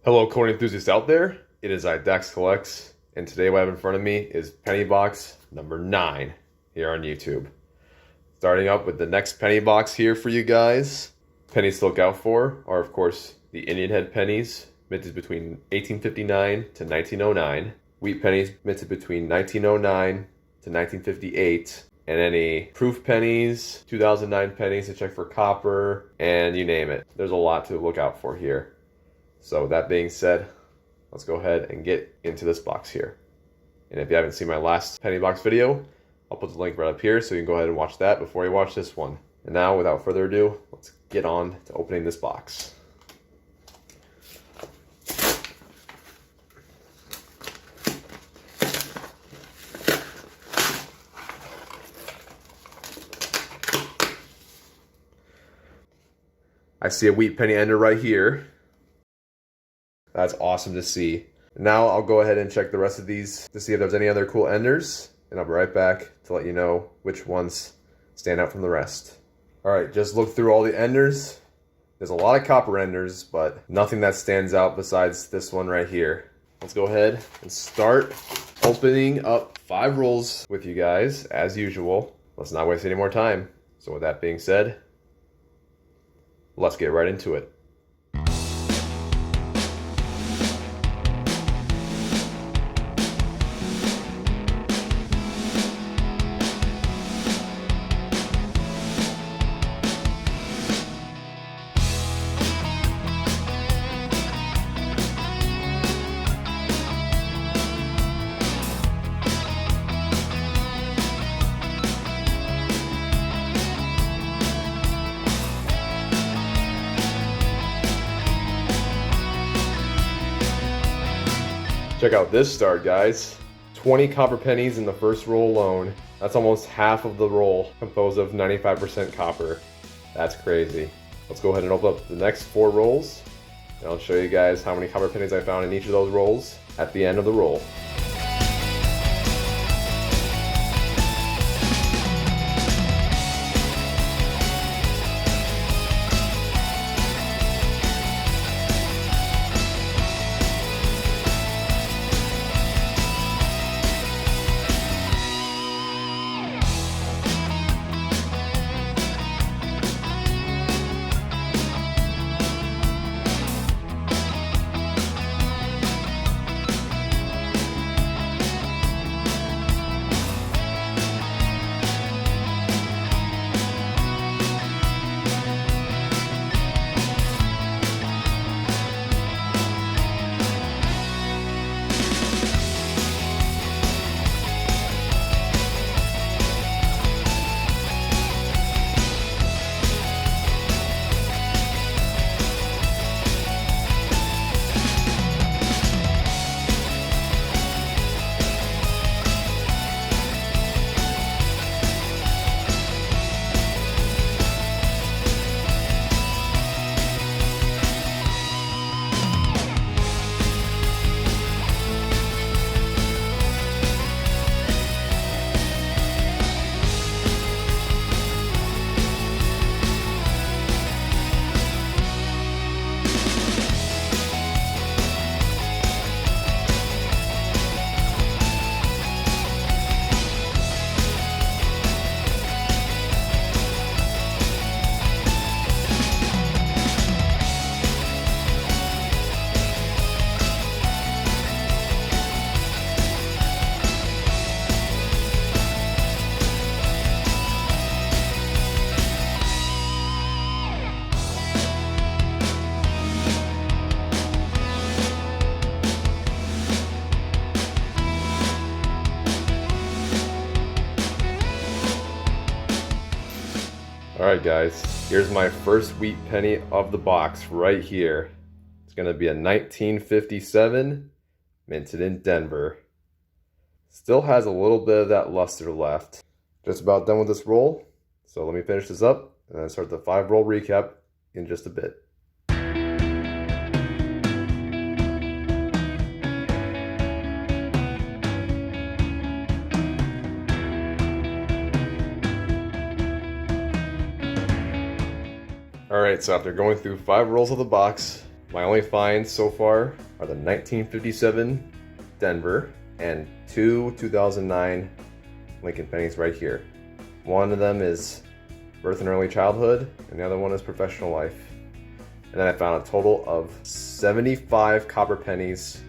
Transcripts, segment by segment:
Hello, coin enthusiasts out there. It is Dax Collects, and today what I have in front of me is penny box number 9 here on YouTube. Starting up with the next penny box here for you guys. Pennies to look out for are, of course, the Indian head pennies, minted between 1859 to 1909. Wheat pennies minted between 1909 to 1958. And any proof pennies, 2009 pennies to check for copper, and you name it. There's a lot to look out for here. So with that being said, let's go ahead and get into this box here. And if you haven't seen my last penny box video, I'll put the link right up here so you can go ahead and watch that before you watch this one. And now, without further ado, let's get on to opening this box. I see a wheat penny ender right here. That's awesome to see. Now I'll go ahead and check the rest of these to see if there's any other cool enders, and I'll be right back to let you know which ones stand out from the rest. Alright, just look through all the enders. There's a lot of copper enders, but nothing that stands out besides this one right here. Let's go ahead and start opening up 5 rolls with you guys, as usual. Let's not waste any more time. So with that being said, let's get right into it. Check out this start, guys. 20 copper pennies in the first roll alone. That's almost half of the roll, composed of 95% copper. That's crazy. Let's go ahead and open up the next 4 rolls, and I'll show you guys how many copper pennies I found in each of those rolls at the end of the roll. Alright guys, here's my first wheat penny of the box right here. It's going to be a 1957, minted in Denver. Still has a little bit of that luster left. Just about done with this roll, so let me finish this up and then start the 5 roll recap in just a bit. Alright, so after going through 5 rolls of the box, My only finds so far are the 1957 Denver and two 2009 Lincoln pennies right here. One of them is birth and early childhood, and the other one is professional life. And then I found a total of 75 copper pennies,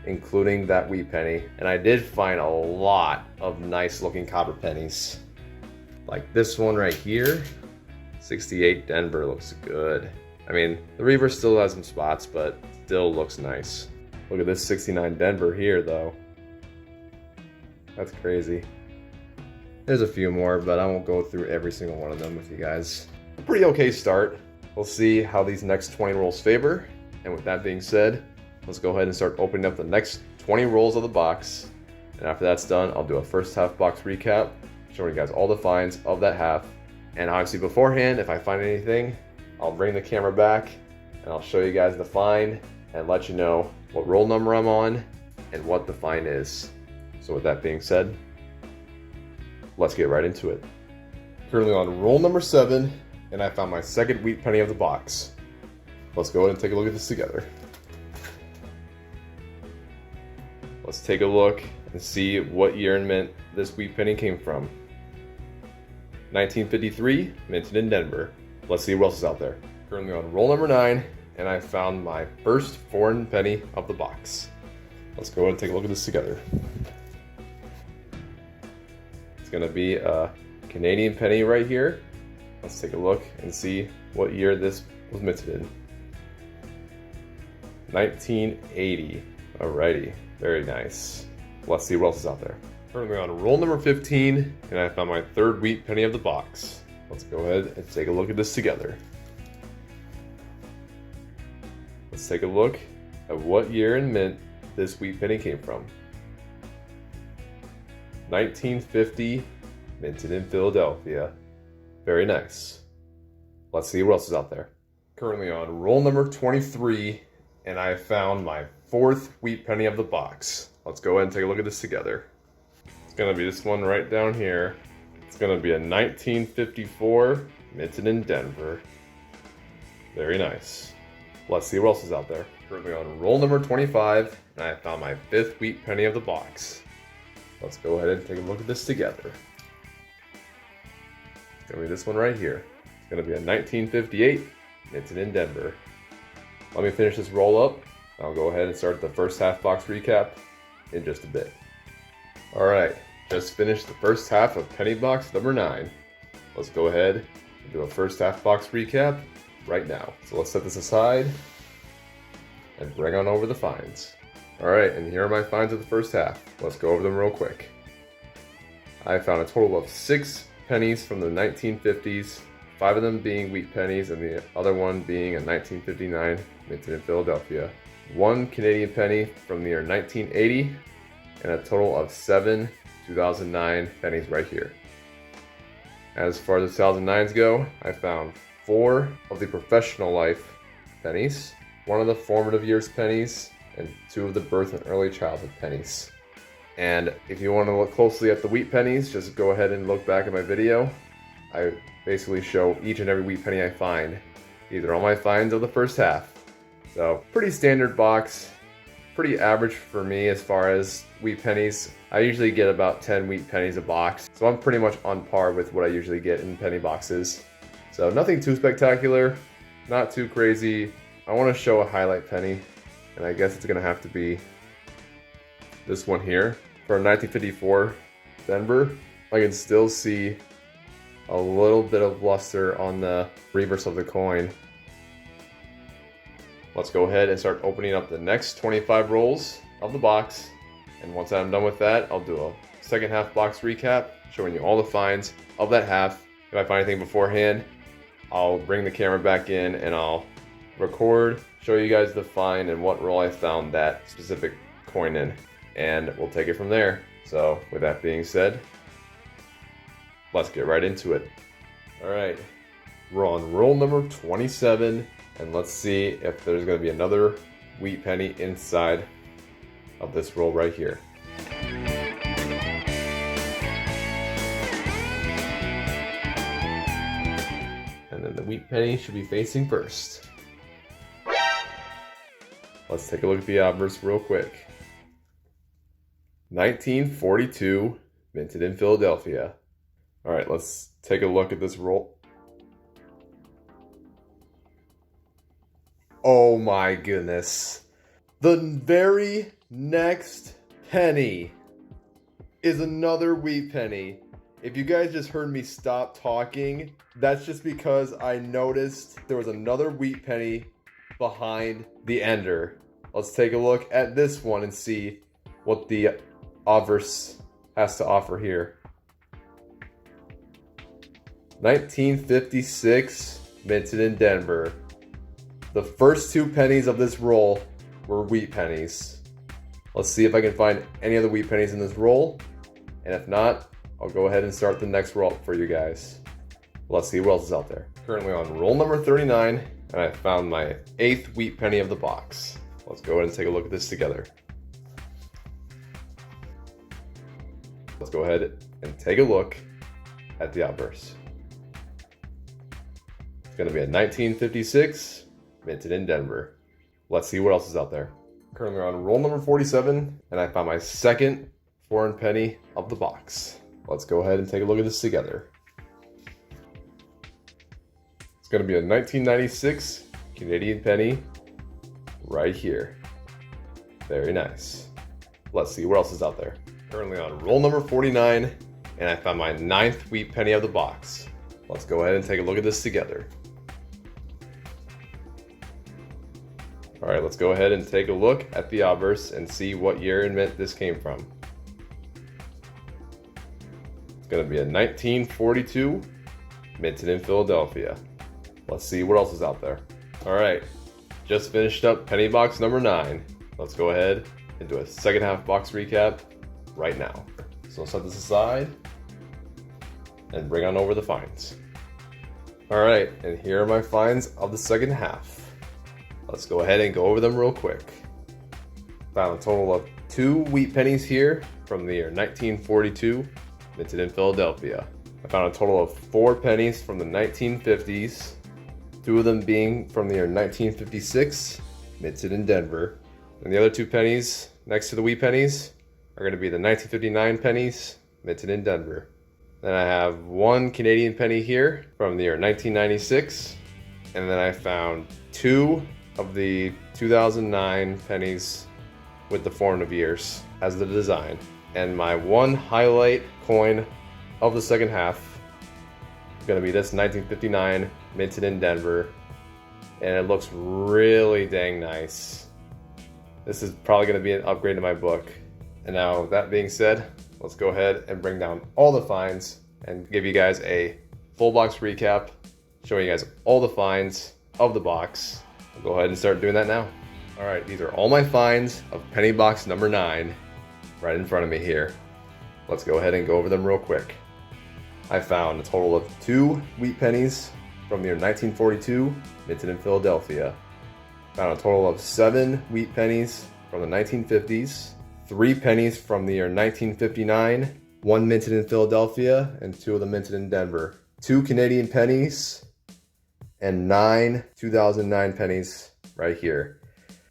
including that wheat penny. And I did find a lot of nice looking copper pennies. Like this one right here, 68 Denver looks good. I mean, the reverse still has some spots, but still looks nice. Look at this 69 Denver here though. That's crazy. There's a few more, but I won't go through every single one of them with you guys. A pretty okay start. We'll see how these next 20 rolls favor. And with that being said, let's go ahead and start opening up the next 20 rolls of the box. And after that's done, I'll do a first half box recap, showing you guys all the finds of that half. And obviously beforehand, if I find anything, I'll bring the camera back and I'll show you guys the find and let you know what roll number I'm on and what the find is. So with that being said, let's get right into it. Currently on roll number 7, and I found my second wheat penny of the box. Let's go ahead and take a look at this together. Let's take a look and see what year and mint this wheat penny came from. 1953, minted in Denver. Let's see what else is out there. Currently on roll number 9, and I found my first foreign penny of the box. Let's go ahead and take a look at this together. It's gonna be a Canadian penny right here. Let's take a look and see what year this was minted in. 1980. Alrighty, very nice. Let's see what else is out there. Currently on roll number 15, and I found my third wheat penny of the box. Let's go ahead and take a look at this together. Let's take a look at what year and mint this wheat penny came from. 1950, minted in Philadelphia. Very nice. Let's see what else is out there. Currently on roll number 23, and I found my fourth wheat penny of the box. Let's go ahead and take a look at this together. It's gonna be this one right down here. It's gonna be a 1954, minted in Denver. Very nice. Let's see what else is out there. Currently on roll number 25, and I found my fifth wheat penny of the box. Let's go ahead and take a look at this together. It's gonna be this one right here. It's gonna be a 1958, minted in Denver. Let me finish this roll up. I'll go ahead and start the first half box recap in just a bit. Alright, just finished the first half of penny box number 9. Let's go ahead and do a first half box recap right now. So let's set this aside and bring on over the finds. Alright, and here are my finds of the first half. Let's go over them real quick. I found a total of 6 pennies from the 1950s, 5 of them being wheat pennies and the other one being a 1959 minted in Philadelphia. 1 Canadian penny from the year 1980, and a total of 7 2009 pennies right here. As far as the 2009s go, I found 4 of the professional life pennies, 1 of the formative years pennies, and 2 of the birth and early childhood pennies. And if you want to look closely at the wheat pennies, just go ahead and look back at my video. I basically show each and every wheat penny I find. These are all my finds of the first half. So pretty standard box, pretty average for me as far as wheat pennies. I usually get about 10 wheat pennies a box, so I'm pretty much on par with what I usually get in penny boxes. So nothing too spectacular, not too crazy. I want to show a highlight penny, and I guess it's gonna have to be this one here. For a 1954 Denver, I can still see a little bit of luster on the reverse of the coin. Let's go ahead and start opening up the next 25 rolls of the box. And once I'm done with that, I'll do a second half box recap, showing you all the finds of that half. If I find anything beforehand, I'll bring the camera back in and I'll record, show you guys the find and what roll I found that specific coin in. And we'll take it from there. So with that being said, let's get right into it. All right, we're on roll number 27, and let's see if there's going to be another wheat penny inside of this roll right here. And then the wheat penny should be facing first. Let's take a look at the obverse real quick. 1942, minted in Philadelphia. All right, let's take a look at this roll. Oh my goodness. The very next penny is another wheat penny. If you guys just heard me stop talking, that's just because I noticed there was another wheat penny behind the ender. Let's take a look at this one and see what the obverse has to offer here. 1956, minted in Denver. The first two pennies of this roll were wheat pennies. Let's see if I can find any other wheat pennies in this roll. And if not, I'll go ahead and start the next roll for you guys. Let's see what else is out there. Currently on roll number 39, and I found my 8th wheat penny of the box. Let's go ahead and take a look at this together. Let's go ahead and take a look at the obverse. It's going to be a 1956, minted in Denver. Let's see what else is out there. Currently on roll number 47, and I found my 2nd foreign penny of the box. Let's go ahead and take a look at this together. It's going to be a 1996 Canadian penny right here. Very nice. Let's see what else is out there. Currently on roll number 49, and I found my 9th wheat penny of the box. Let's go ahead and take a look at this together. All right, let's go ahead and take a look at the obverse and see what year and mint this came from. It's going to be a 1942, minted in Philadelphia. Let's see what else is out there. All right, just finished up penny box number 9. Let's go ahead and do a second half box recap right now. So I'll set this aside and bring on over the finds. All right, and here are my finds of the second half. Let's go ahead and go over them real quick. Found a total of 2 wheat pennies here from the year 1942, minted in Philadelphia. I found a total of 4 pennies from the 1950s, 2 of them being from the year 1956, minted in Denver. And the other 2 pennies next to the wheat pennies are going to be the 1959 pennies, minted in Denver. Then I have 1 Canadian penny here from the year 1996. And then I found 2 of the 2009 pennies with the formative years as the design. And my 1 highlight coin of the second half is going to be this 1959 minted in Denver. And it looks really dang nice. This is probably going to be an upgrade to my book. And now that being said, let's go ahead and bring down all the finds and give you guys a full box recap, showing you guys all the finds of the box. I'll go ahead and start doing that now. All right, these are all my finds of penny box number 9 right in front of me here. Let's go ahead and go over them real quick. I found a total of 2 wheat pennies from the year 1942, minted in Philadelphia. Found a total of 7 wheat pennies from the 1950s, 3 pennies from the year 1959, 1 minted in Philadelphia, and 2 of them minted in Denver. 2 Canadian pennies, and 9 2009 pennies right here.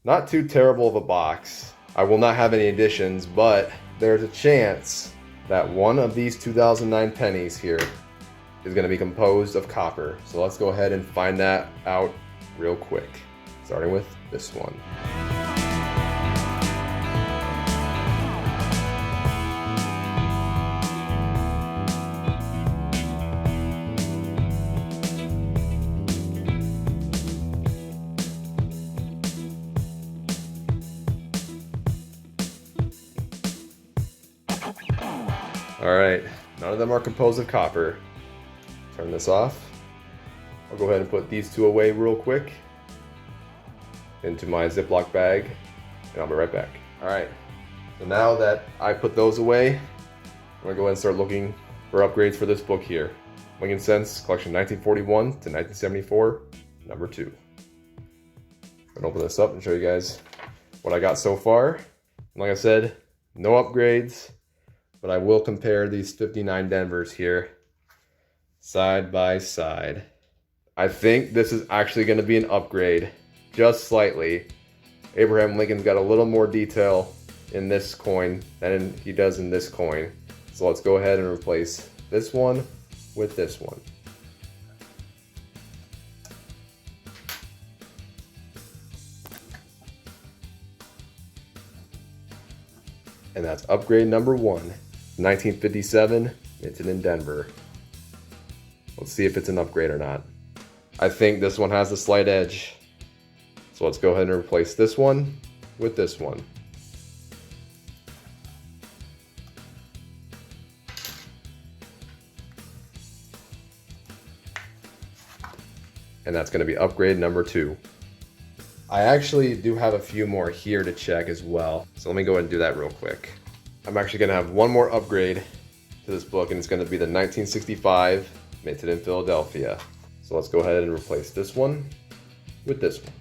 Not too terrible of a box. I will not have any additions, but there's a chance that one of these 2009 pennies here is going to be composed of copper. So let's go ahead and find that out real quick, starting with this one. All right, none of them are composed of copper. Turn this off. I'll go ahead and put these 2 away real quick into my Ziploc bag, and I'll be right back. All right, so now that I put those away, I'm gonna go ahead and start looking for upgrades for this book here. Wing & Sense Collection 1941 to 1974, number 2. I'm gonna open this up and show you guys what I got so far. And like I said, no upgrades, but I will compare these 59 Denvers here side by side. I think this is actually going to be an upgrade, just slightly, Abraham Lincoln's got a little more detail in this coin than he does in this coin. So let's go ahead and replace this one with this one. And that's upgrade number 1, 1957, minted in Denver. Let's see if it's an upgrade or not. I think this one has a slight edge. So let's go ahead and replace this one with this one. And that's going to be upgrade number 2. I actually do have a few more here to check as well. So let me go ahead and do that real quick. I'm actually going to have one more upgrade to this book, and it's going to be the 1965 minted in Philadelphia. So let's go ahead and replace this one with this one.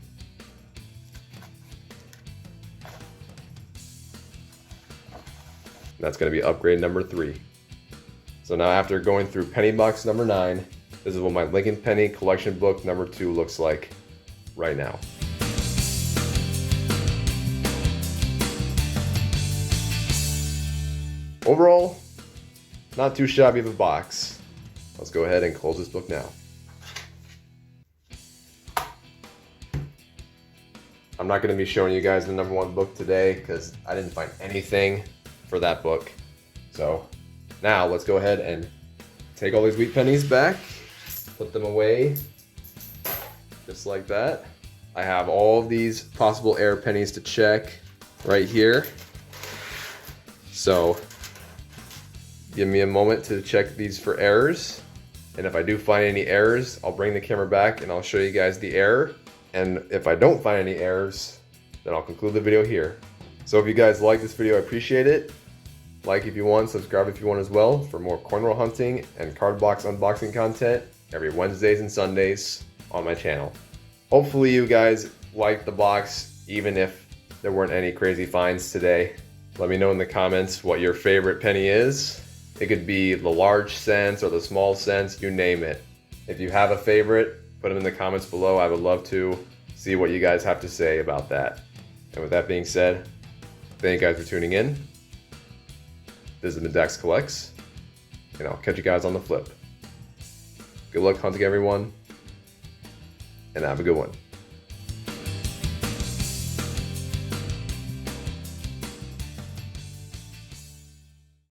That's going to be upgrade number 3. So now after going through penny box number 9, this is what my Lincoln Penny collection book number 2 looks like right now. Overall, not too shabby of a box. Let's go ahead and close this book now. I'm not going to be showing you guys the number 1 book today because I didn't find anything for that book. So now let's go ahead and take all these wheat pennies back, put them away just like that. I have all of these possible error pennies to check right here. So give me a moment to check these for errors. And if I do find any errors, I'll bring the camera back and I'll show you guys the error. And if I don't find any errors, then I'll conclude the video here. So if you guys like this video, I appreciate it. Like if you want, subscribe if you want as well for more coin roll hunting and card box unboxing content every Wednesdays and Sundays on my channel. Hopefully you guys liked the box, even if there weren't any crazy finds today. Let me know in the comments what your favorite penny is. It could be the large cents or the small cents, you name it. If you have a favorite, put them in the comments below. I would love to see what you guys have to say about that. And with that being said, thank you guys for tuning in. This is Livid Collects, and I'll catch you guys on the flip. Good luck hunting, everyone, and have a good one.